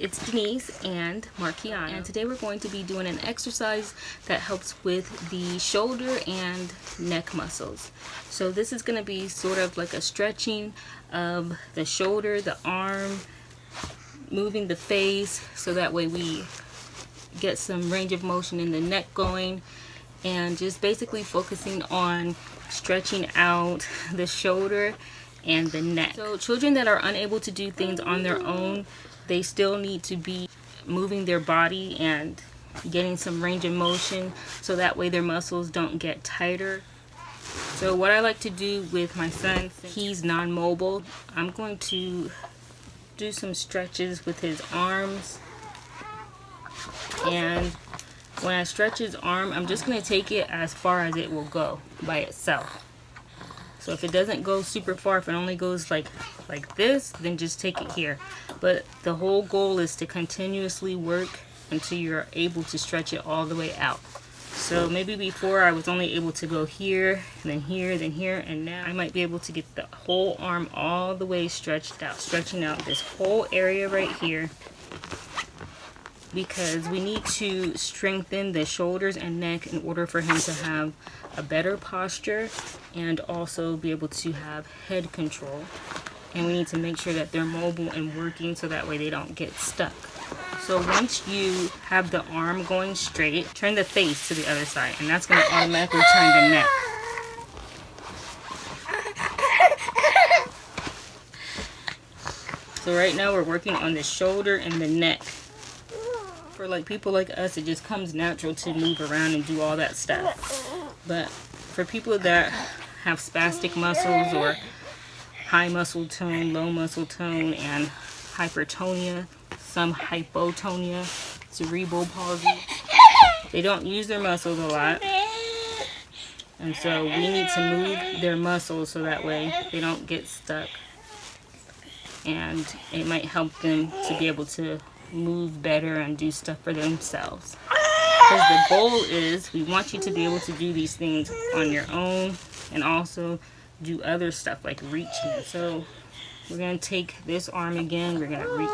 it's Denise and Marquiano, and today we're going to be doing an exercise that helps with the shoulder and neck muscles. So this is going to be sort of like a stretching of the shoulder, the arm, moving the face, so that way we get some range of motion in the neck going, and just basically focusing on stretching out the shoulder and the neck. So children that are unable to do things on their own, they still need to be moving their body and getting some range of motion, so that way their muscles don't get tighter. So what I like to do with my son, he's non-mobile, I'm going to do some stretches with his arms. And when I stretch his arm, I'm just going to take it as far as it will go by itself. So if it doesn't go super far, if it only goes like this, then just take it here. But the whole goal is to continuously work until you're able to stretch it all the way out. So maybe before I was only able to go here, then here, then here, and now I might be able to get the whole arm all the way stretched out, stretching out this whole area right here, because we need to strengthen the shoulders and neck in order for him to have a better posture and also be able to have head control. And we need to make sure that they're mobile and working, so that way they don't get stuck. So once you have the arm going straight, turn the face to the other side, and that's going to automatically turn the neck. So right now we're working on the shoulder and the neck. For like people like us, it just comes natural to move around and do all that stuff. But for people that have spastic muscles or high muscle tone, low muscle tone, and hypertonia, some hypotonia, cerebral palsy, they don't use their muscles a lot. And so we need to move their muscles so that way they don't get stuck. And it might help them to be able to move better and do stuff for themselves. Because the goal is, we want you to be able to do these things on your own and also do other stuff like reaching. So we're going to take this arm again, we're going to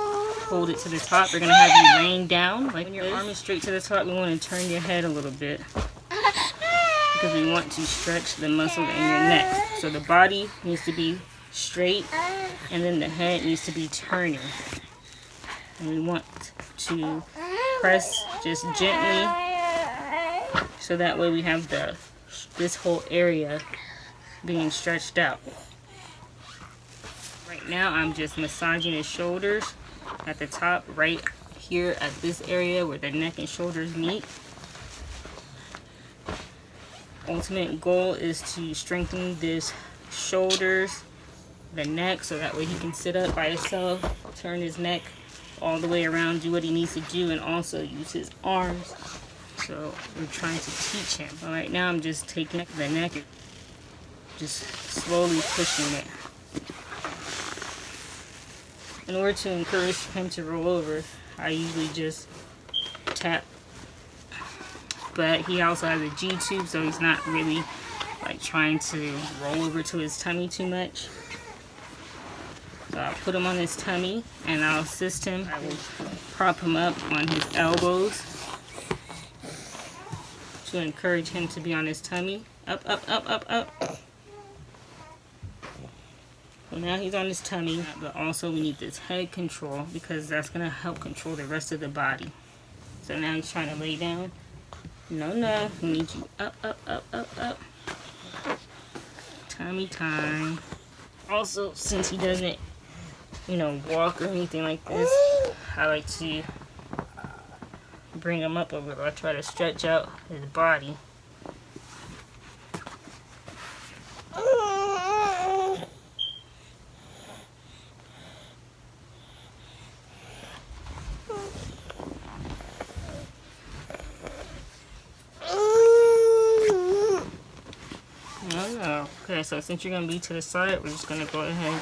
hold it to the top. We're going to have you laying down like when your arm is straight to the top. We want to turn your head a little bit because we want to stretch the muscle in your neck. So the body needs to be straight and then the head needs to be turning. And we want to press just gently, so that way we have this whole area being stretched out. Right now I'm just massaging his shoulders at the top, right here at this area where the neck and shoulders meet. Ultimate goal is to strengthen this shoulders, the neck, so that way he can sit up by himself, turn his neck all the way around, do what he needs to do, and also use his arms. So we're trying to teach him. All right, now I'm just taking the neck, just slowly pushing it. In order to encourage him to roll over, I usually just tap. But he also has a G-tube, so he's not really like trying to roll over to his tummy too much. So I'll put him on his tummy and I'll assist him. I will prop him up on his elbows to encourage him to be on his tummy. Up, up, up, up, up. So now he's on his tummy, but also we need this head control because that's going to help control the rest of the body. So now he's trying to lay down. No, no, we need you up, up, up, up, up. Tummy time. Also, since he doesn't walk or anything like this, I like to bring him up a little. I try to stretch out his body. Okay, so since you're going to be to the side, we're just going to go ahead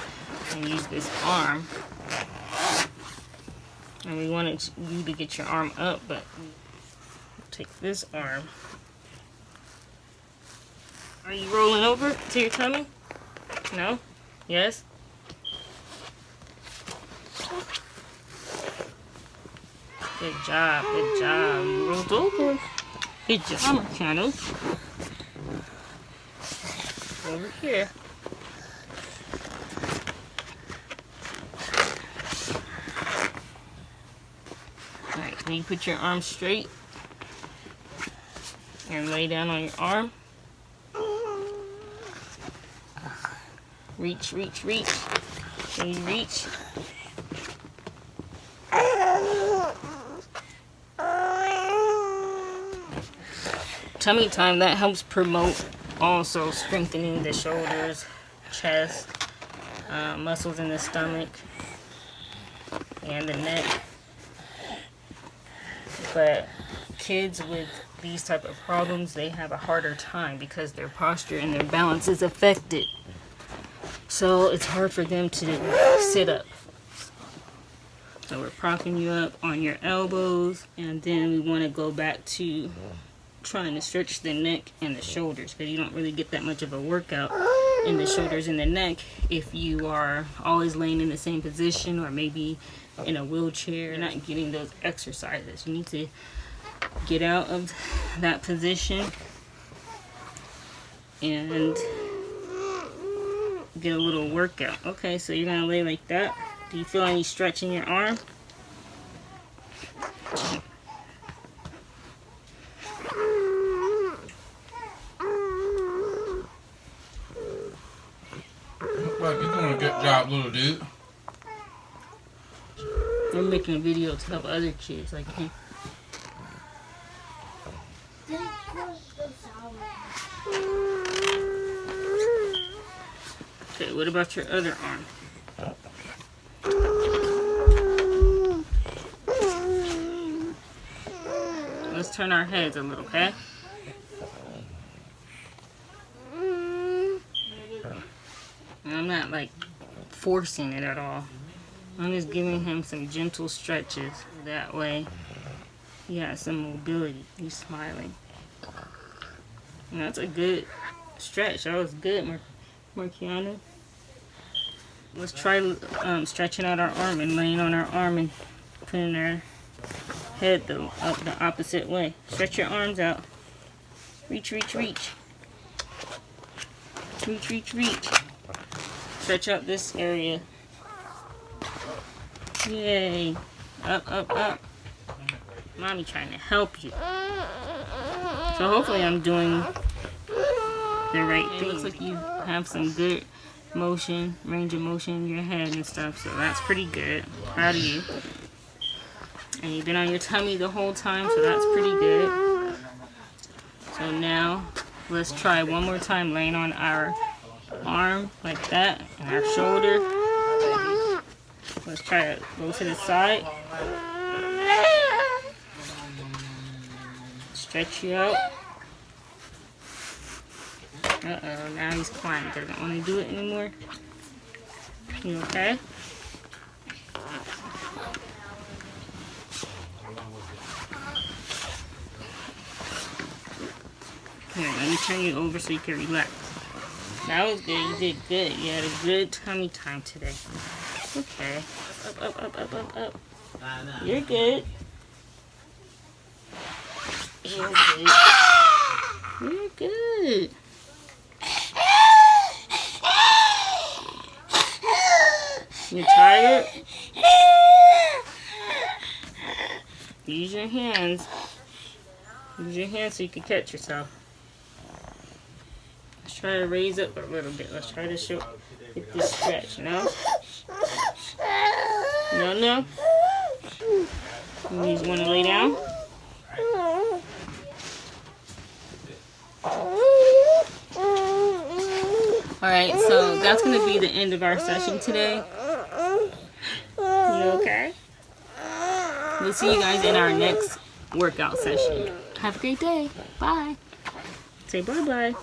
and use this arm. And we wanted you to get your arm up, but take this arm. Are you rolling over to your tummy? No? Yes? Good job, good job. You rolled over. Good job, Marciano. Over here. Alright, then you put your arm straight and lay down on your arm. Reach, reach, reach. Can you reach? Tummy time, that helps promote also strengthening the shoulders, chest, muscles in the stomach, and the neck. But kids with these type of problems, they have a harder time because their posture and their balance is affected. So it's hard for them to sit up. So we're propping you up on your elbows, and then we want to go back to trying to stretch the neck and the shoulders, because you don't really get that much of a workout in the shoulders and the neck if you are always laying in the same position, or maybe in a wheelchair. You're not getting those exercises. You need to get out of that position and get a little workout. Okay, so you're gonna lay like that. Do you feel any stretch in your arm? Well, you're doing a good job, little dude. We're making a video to help other kids like him. Okay, what about your other arm? Let's turn our heads a little, okay? I'm not like forcing it at all. I'm just giving him some gentle stretches. That way he has some mobility. He's smiling. And that's a good stretch. That was good, Marciano. Let's try stretching out our arm and laying on our arm and putting our head the opposite way. Stretch your arms out. Reach, reach, reach. Reach, reach, reach. Stretch out this area. Yay. Up, up, up. Mommy trying to help you. So hopefully I'm doing the right thing. It looks like you have some good motion, range of motion in your head and stuff, so that's pretty good. Proud of you. And you've been on your tummy the whole time, so that's pretty good. So now let's try one more time laying on our arm like that and our shoulder. Let's try to go to the side. Stretch you out. Uh-oh, now he's quiet. Doesn't want to do it anymore. You okay? Here, let me turn you over so you can relax. That was good. You did good. You had a good tummy time today. Okay. Up, up, up, up, up, up. You're good. You're good. You're good. You tired? Use your hands. Use your hands so you can catch yourself. Let's try to raise up a little bit. Let's try to get this stretch. No? No, no? You just want to lay down? Alright, so that's going to be the end of our session today. You okay? We'll see you guys in our next workout session. Have a great day. Bye. Say bye-bye.